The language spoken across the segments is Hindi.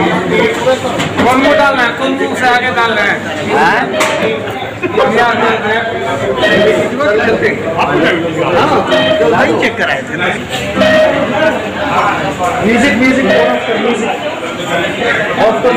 कौन मुँह डालना है? कौन मुँह से आगे डालना है? लाइन चेक कराए थे ना। म्यूजिक म्यूजिक ऑफ कर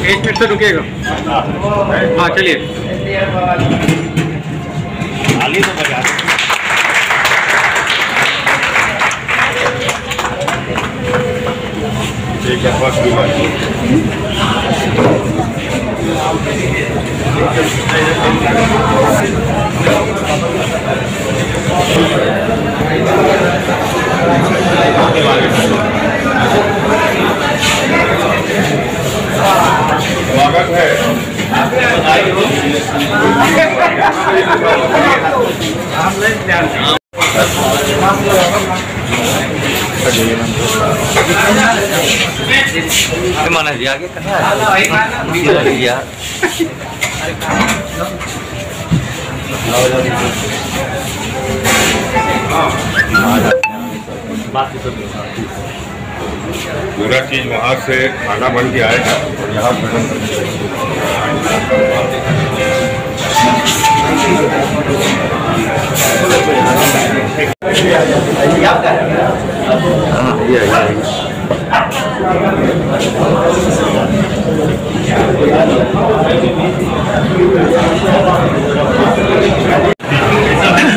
एक मिनट तो रुकेगा। हाँ चलिए स्वागत है। mana dia ke kan? Dia. पूरा चीज वहाँ से खाना बन के आएगा और यहाँ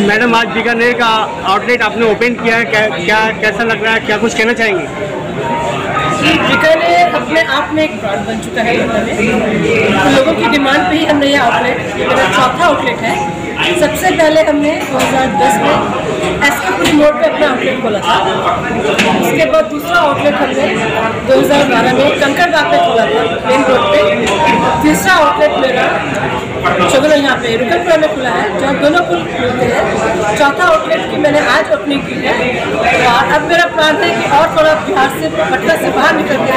मैडम, आज बीकानेर का आउटलेट आपने ओपन किया है, क्या कैसा लग रहा है, क्या कुछ कहना चाहेंगे? बीकानेर अपने आप में एक ब्रांड बन चुका है तो लोगों की डिमांड पे ही हमने ये आउटलेट, मेरा चौथा आउटलेट है। सबसे पहले हमने 2010 में एसके मोड़ पे अपना आउटलेट खोला था। उसके बाद दूसरा आउटलेट हमने 2012 में कंकड़बाग पे खोला था, मेन रोड पे। तीसरा आउटलेट मेरा चौगला यहाँ पे रुकनपुरा में खुला है, जहाँ दोनों पुल मिलते हैं। चौथा आउटलेट की मैंने आज ओपनिंग की है और अब मेरा प्लान है कि और थोड़ा बिहार से, पटना से बाहर निकल के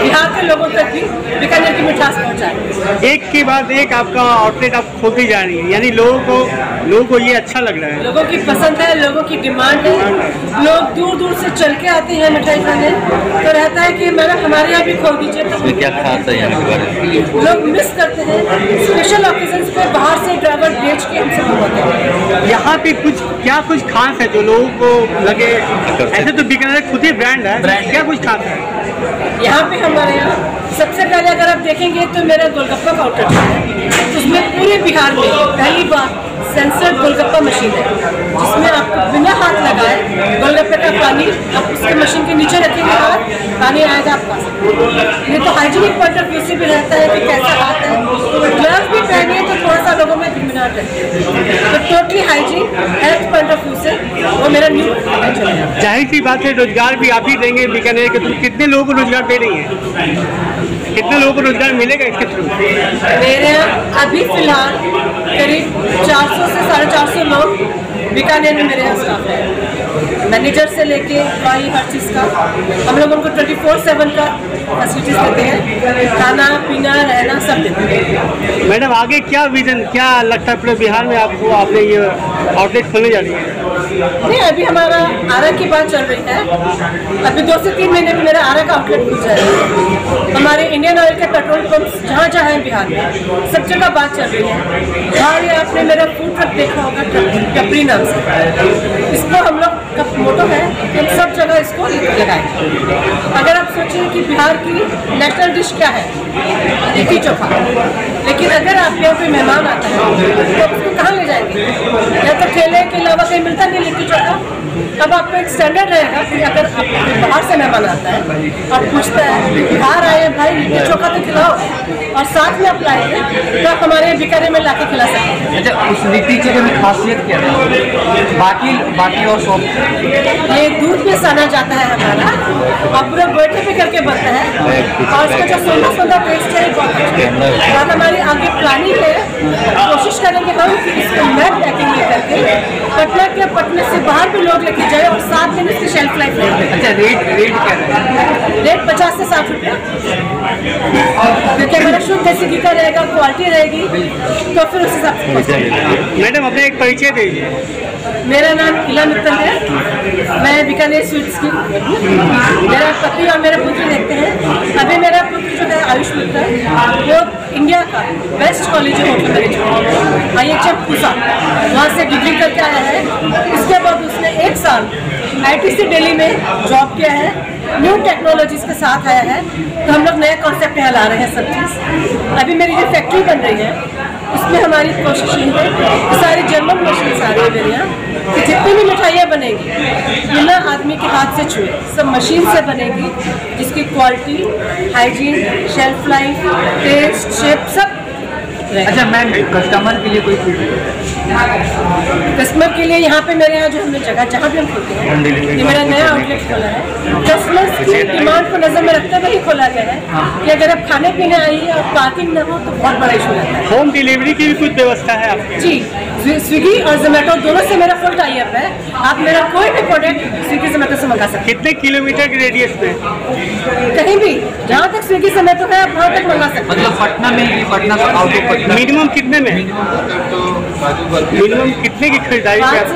बिहार के लोगों तक भी बीकानेर की मिठास पहुँचाए। एक के बाद एक आपका आउटलेट आप खोलती जा रही है, यानी लोगों को ये अच्छा लग रहा है। लोगों की पसंद है, लोगों की डिमांड है। लोग दूर दूर से चल के आते हैं मिठाई खाने, तो रहता है कि मैडम हमारे यहाँ भी खोल दीजिए। तो क्या खास है यहाँ के बारे में? लोग मिस करते हैं, स्पेशल ओकेजन्स पे बाहर से ड्राइवर भेज के हमसे मंगवाते हैं। यहाँ पे कुछ खास है जो लोगों को लगे? ऐसे तो बीकानेर खुद ही ब्रांड है, क्या कुछ खास है यहाँ पे? हमारे यहाँ सबसे पहले अगर आप देखेंगे तो मेरा गोलगप्पा का आउटलेट है, उसमें पूरे बिहार में पहली बार सेंसर्ड गोलगप्पा मशीन है, जिसमें आपको बिना हाथ लगाए गोलगप्पे का पानी आप उसके मशीन के नीचे रखेंगे और पानी आएगा आपका। ये तो हाइजीनिक पॉइंट ऑफ व्यू से भी रहता है कि कैसा हाथ है। ग्लव्स भी पहनिए तो थोड़ा सा लोगों में घिनमिनाहट रहती है, तो totally hygiene health point of view से वो मेरा न्यू चलेगा। जाहिर सी बात है, रोजगार भी आप ही देंगे बीकानेर के थ्रू। कितने लोगों को रोजगार दे रही है? कितने लोगों को रोजगार मिलेगा इसके थ्रू? मेरे यहाँ अभी फिलहाल करीब 400 से 450 लोग बीकानेर में मेरे यहाँ स्टाफ है। मैनेजर से लेके भाई हर चीज़ का हम लोग उनको 24/7 का फैसिलिटीज देते हैं, खाना पीना रहना सब देते हैं। मैडम, आगे क्या विजन, क्या लगता है पूरे बिहार में आपको? आपने ये आउटलेट खोलने जा रही है? नहीं, अभी हमारा आरा की बात चल रही है। अभी 2 से 3 महीने में मेरा आरा का आउटलेट खुल जाएगा। हमारे इंडियन ऑयल के पेट्रोल पंप जहाँ जहाँ है बिहार में सब जगह बात चल रही है। और ये आपने मेरा फूड ट्रक देखा होगा, टपरी नाम से, इसको हम लोग का मोटो है कि हम सब जगह इसको लगाएं। अगर आप सोचें कि बिहार की नेशनल डिश क्या है, लिट्टी चोखा, लेकिन अगर आप यहाँ पे मेहमान आता है तो उसको कहाँ ले जाएंगे? या तो ठेले के अलावा कहीं मिलता नहीं लिट्टी चोखा। अब आपको एक स्टैंडर्ड रहेगा कि अगर आप बाहर से मेहमान आता है और पूछता है बिहार आए भाई लिट्टी चोखा तो खिलाओ, और साथ में आप लाएंगे तो आप हमारे बीकानेर में लाके खिला सकते हैं। अच्छा, उस लिट्टी चोखे में खासियत क्या है बाकी और शॉप? ये दूध में साना जाता है हमारा और पूरा गोइठे पे करके बनता है, और इसका जो सोंधा टेस्ट है बहुत हमारी आगे प्लानिंग है। कोशिश करेंगे हम कि इसको मैट पैकिंग लेकर के पटने से बाहर भी लोग लेके जाए और 7 दिन इसकी शेल्फ लाइफ रहेगी। अच्छा, रेट क्या है? रेट 50 से 60 रुपया, क्योंकि हमारा शुद्ध देसी घी का रहेगा, क्वालिटी रहेगी, तो फिर उस हिसाब से। मैडम, अपना एक परिचय दीजिए। मेरा नाम इला मित्तल है, मैं बीकानेर स्वीट्स की, मेरा पति और मेरा पुत्र देखते हैं। अभी मेरा पुत्र जो है आयुष मित्तल, वो इंडिया का बेस्ट कॉलेज है होटल मैनेजमेंट IHM पूसा, वहाँ से डिग्री करके आया है। इसके बाद उसने 1 साल ITC दिल्ली में जॉब किया है, न्यू टेक्नोलॉजीज के साथ आया है। तो हम लोग नए कॉन्सेप्ट यहाँ ला रहे हैं सब चीज़। अभी मेरी जो फैक्ट्री बन रही है उसमें हमारी कोशिश ये है कि सारी जर्मन मशीन आ रही है मेरे यहाँ, कि जितनी भी मिठाइयाँ बनेगी बिना आदमी के हाथ से छुए सब मशीन से बनेगी, जिसकी quality, hygiene, shelf life, taste, shape सब। अच्छा मैम, कस्टमर के लिए कोई कस्टमर के लिए यहाँ पे मेरे यहाँ जो हमने जगह जहाँ भी हम खोलते हैं, ये मेरा नया आउटलेट खोला है। कस्टमर्स की डिमांड को नजर में रखते हुए ही खोला गया है कि अगर आप खाने पीने आइए और पार्किंग न हो तो बहुत बड़ा इशू रहता है। होम डिलीवरी की भी कुछ व्यवस्था है आपकी? जी, स्विगी और जोमेटो दोनों से मेरा फुल टाई अप है। आप मेरा कोई भी प्रोडक्ट स्विगी जोमेटो से मंगा सकते हैं। कितने किलोमीटर के रेडियस में? कहीं भी जहाँ तक स्विगी जोमेटो है आप वहाँ तक मंगा सकते हैं। मतलब पटना में ही, पटना का आउट ऑफ पटना। मिनिमम कितने में? मिनिमम कितने की खरीदारी पे आप?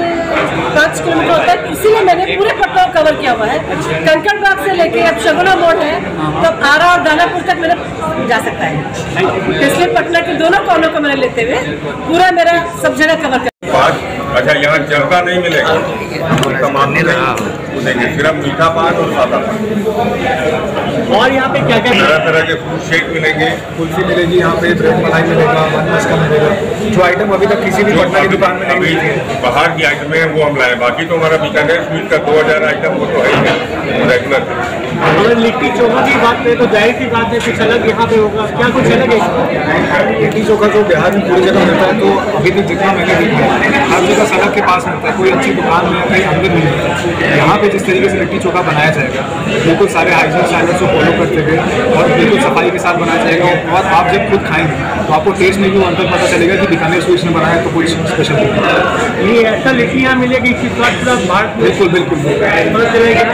5 किलोमीटर तक, इसीलिए मैंने पूरे पटना को कवर किया हुआ है। कंकड़ बाग से लेके अब शगुना मोड़ है तो आरा और दानापुर तक मेरा जा सकता है। इसलिए पटना के दोनों कोनों को मैंने लेते हुए पूरा मेरा सब जगह कवर कर। अच्छा, यहाँ जर्दा नहीं मिलेगा, तमाम मिलेंगे, सिर्फ मीठा पान और सादा पान। और यहाँ पे क्या क्या तरह तरह के फ्रूट शेक मिलेंगे, कुल्फी मिलेगी यहाँ पे, ब्रेड मलाई मिलेगा, बन मस्का मिलेगा, जो आइटम अभी तक किसी भी पटना की दुकान में नहीं अभी मिलती है। बाहर की आइटमें हैं वो हम लाए, बाकी तो हमारा बीकानेर स्वीट का 2000 आइटम वो तो है ही रेगुलर। अगर लिट्टी चोखा की बात करें तो जाहिर सी बात है कुछ अलग यहाँ पे होगा, क्या कुछ अलग है? लिट्टी चोखा जो बिहार में पूरी जगह मिलता है, तो अभी तक जितना मैंने देखा है हर जगह सड़क के पास मिलता है, कोई अच्छी दुकान में कहीं अंदर नहीं मिलता है। यहाँ पे जिस तरीके से लिट्टी चोखा बनाया जाएगा, बिल्कुल सारे हाइजीन स्टैंडर्ड्स को फॉलो करते हुए और बिल्कुल सफाई के साथ बनाया जाएगा। और आप जब खुद खाएंगे तो आपको टेस्ट में भी अंतर पता चलेगा कि बीकानेर स्वीट्स ने बनाया तो कुछ स्पेशल नहीं। ये ऐसा लिट्टी यहाँ मिलेगी कि स्वाद पूरा भारत में बिल्कुल बिल्कुल पता चलेगा।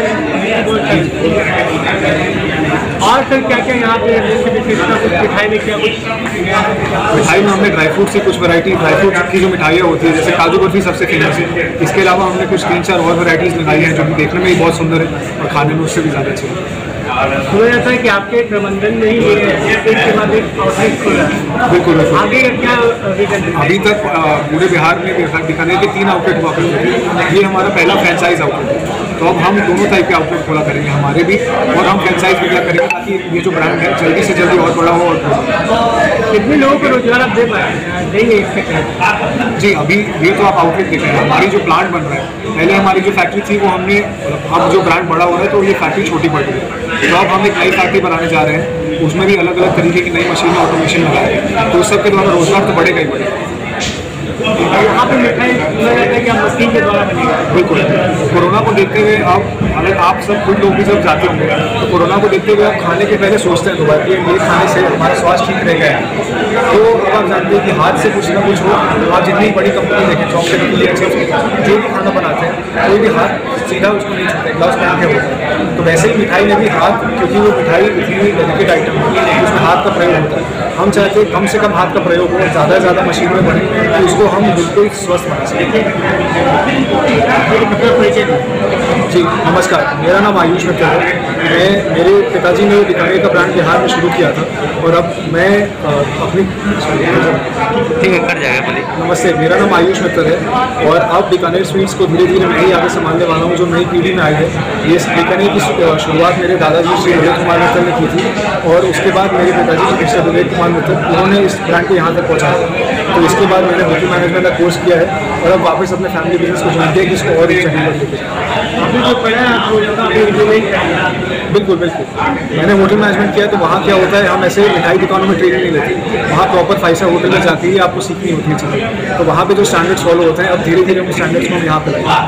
और सर क्या क्या यहाँ पे विशेषता कुछ मिठाई में क्या कुछ? मिठाई में हमने ड्राई फ्रूट से कुछ वैरायटी, ड्राई फ्रूट की जो मिठाइयाँ होती है जैसे काजू बर्फी सबसे फेमस है। इसके अलावा हमने कुछ 3-4 और वैराइटीज़ लगाई हैं जो कि देखने में ही बहुत सुंदर है और खाने में उससे भी ज़्यादा अच्छी है। मुझे ऐसा है कि आपके प्रबंधन में ही एक के बाद एक आउटलेट खुला है। बिल्कुल बिल्कुल। आगे क्या विजन है? अभी तक पूरे बिहार में बीकानेर के 3 आउटलेट हुआ करते थे। ये हमारा पहला फ्रेंचाइज आउटलेट है, तो अब हम दोनों टाइप के आउटलेट खोला करेंगे, हमारे भी और हम फ्रेंचाइज भी क्या करेंगे ताकि ये जो ब्रांड है जल्दी से जल्दी और बड़ा हो। और कितने लोगों को रोजगार आप देंगे इसके तहत? जी, अभी ये तो आप आउटलेट देख रहे हैं, हमारी जो प्लांट बन रहा है, पहले हमारी जो फैक्ट्री थी वो हमने, अब जो ब्रांड बड़ा हो रहा है तो ये फैक्ट्री छोटी पड़ रही है, तो अब हम एक नई फैक्ट्री बनाने जा रहे हैं, उसमें भी अलग अलग तरीके की नई मशीन ऑटोमेशन लगाए, तो उस सब के द्वारा रोजगार तो बढ़ेगा ही बढ़ेगा। यहाँ पे मिठाई क्या मशीन के द्वारा बनेगा? बिल्कुल, कोरोना को देखते हुए अब अगर आप सब कुछ लोग भी जब जाते होंगे तो कोरोना को देखते हुए आप खाने के पहले सोचते हैं दोबारा कि ये खाने से हमारा स्वास्थ्य ठीक रहेगा। तो अब आप जानते हैं कि हाथ से कुछ ना कुछ हो, आप जितनी बड़ी कंपनी देखें, चॉकलेट की या चिप्स जो भी खाना बनाते हैं, कोई भी हाथ सीधा उसको नहीं छूते, ग्लव्स पहन के होता है। तो वैसे ही मिठाई में भी हाथ, क्योंकि वो मिठाई इतनी डेलिकेट आइटम है उसमें हाथ का प्रयोग होता है, हम चाहते हैं कम से कम हाथ का प्रयोग हो, ज़्यादा से ज़्यादा मशीन में बने तो उसको हम बिल्कुल स्वस्थ बना सकें। जी नमस्कार, मेरा नाम आयुष मित्तल है। मेरे पिताजी ने बीकानेर का ब्रांड बिहार में शुरू किया था और अब मैं अपनी ठीक है, कर जाएगा बोलिए। नमस्ते, मेरा नाम आयुष मित्तल है और अब बीकानेर स्वीट्स को धीरे धीरे मैं ही आगे संभालने वाला हूँ, जो नई पीढ़ी में आई है। ये बीकानेर की शुरुआत मेरे दादाजी श्री विवेक कुमार मित्तल ने की थी और उसके बाद मेरे पिताजी श्री मिस्टर विवेक कुमार मित्तल, उन्होंने इस ब्रांड को यहाँ तक पहुँचाया। तो इसके बाद मैंने होटल मैनेजमेंट का कोर्स किया है और अब वापस अपने फैमिली बिजनेस को ज्वाइन किया कि इसको और एक चैनल पर बिल्कुल बिल्कुल। मैंने होटल मैनेजमेंट किया तो वहाँ क्या होता है, हम ऐसे मिठाई दुकानों में ट्रेनिंग नहीं लेते, वहाँ प्रॉपर 5 स्टार होटल में जाके ही आपको सीखनी होती है चीज़ें। तो वहाँ पे जो स्टैंडर्ड्स फॉलो होते हैं, अब धीरे धीरे उन स्टैंडर्ड्स को हम यहाँ पर लाएंगे।